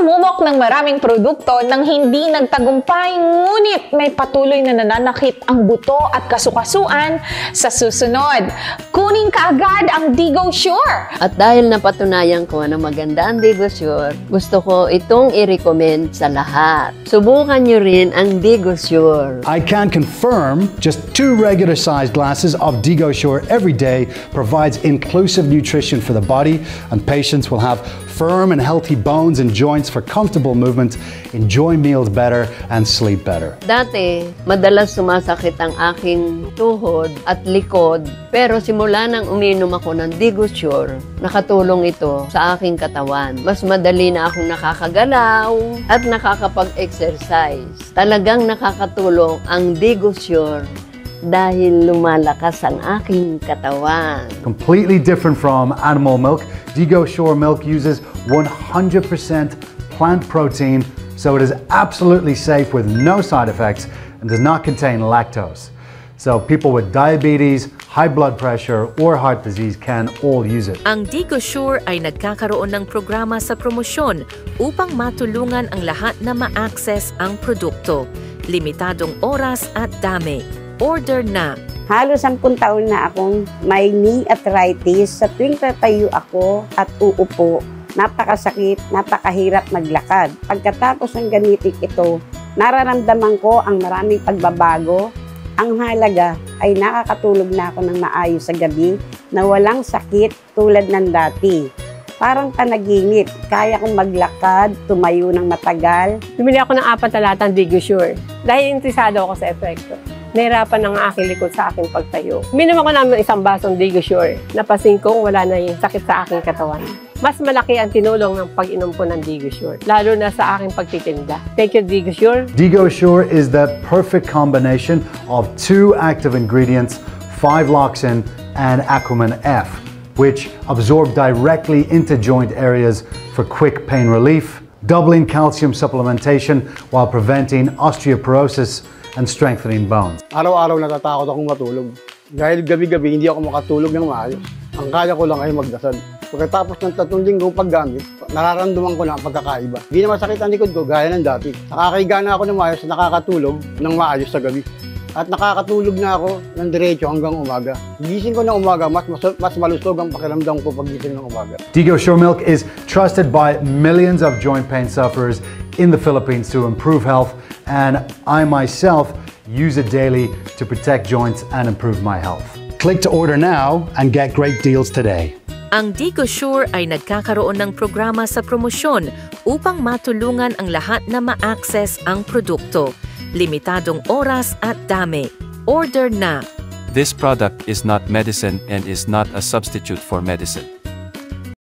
sumubok ng maraming produkto nang hindi nagtagumpay, ngunit may patuloy na nananakit ang buto at kasukasuan sa susunod. Kunin kaagad ang DigoSure! At dahil napatunayan ko na maganda ang DigoSure, gusto ko itong i-recommend sa lahat. Subukan nyo rin ang DigoSure. I can confirm just 2 regular-sized glasses of DigoSure every day provides inclusive nutrition for the body, and patients will have firm and healthy bones and joints for comfortable movement, enjoy meals better, and sleep better. Dati, madalas sumasakit ang aking tuhod at likod, pero simula nang uminom ako ng DigoSure, nakatulong ito sa aking katawan. Mas madali na akong nakakagalaw at nakakapag-exercise. Talagang nakakatulong ang DigoSure dahil lumalakas ang aking katawan. Completely different from animal milk, DigoSure milk uses 100% plant protein, so it is absolutely safe with no side effects and does not contain lactose. So people with diabetes, high blood pressure, or heart disease can all use it. Ang DigoSure ay nagkakaroon ng programa sa promosyon upang matulungan ang lahat na ma-access ang produkto. Limitadong oras at dami. Order na! Halos 10 taon na akong may knee arthritis. Sa tuwing tatayo ako at uupo, napakasakit, napakahirap maglakad. Pagkatapos ng gamitin ito, nararamdaman ko ang maraming pagbabago. Ang halaga ay nakakatulog na ako ng maayos sa gabi na walang sakit tulad ng dati. Parang panaginip, kaya kong maglakad, tumayo ng matagal. Bumili ako ng 4 na latang DigoSure dahil interesado ako sa epekto. Nahirapan ang aking likod sa aking pagtayo. Minom ako namin ng 1 basong DigoSure. Napansin kong wala na yung sakit sa aking katawan. Mas malaki ang tinulong ng pag-inom ko ng DigoSure, lalo na sa aking pagtitinda. Thank you, DigoSure. DigoSure is the perfect combination of 2 active ingredients, 5 Loxin and Aquaman F, which absorb directly into joint areas for quick pain relief, doubling calcium supplementation while preventing osteoporosis and strengthening bones. Araw-araw natatakot akong matulog. Dahil gabi-gabi hindi ako makatulog ng maayos. Ang kaya ko lang ay magdasal. Pagkatapos ng 3 linggong paggamit, nararamdaman ko na ang pagkakaiba. Hindi na masakit ang likod ko gaya ng dati. Nakakahiga na ako ng maayos at nakakatulog ng maayos sa gabi. At nakakatulog na ako ng diretso hanggang umaga. Gising ko ng umaga, mas malusog ang pakiramdam ko paggising ng umaga. DigoSure milk is trusted by millions of joint pain sufferers in the Philippines to improve health, and I myself use it daily to protect joints and improve my health. Click to order now and get great deals today. Ang DigoSure ay nagkakaroon ng programa sa promosyon upang matulungan ang lahat na ma-access ang produkto. Limitadong oras at dami. Order na! This product is not medicine and is not a substitute for medicine.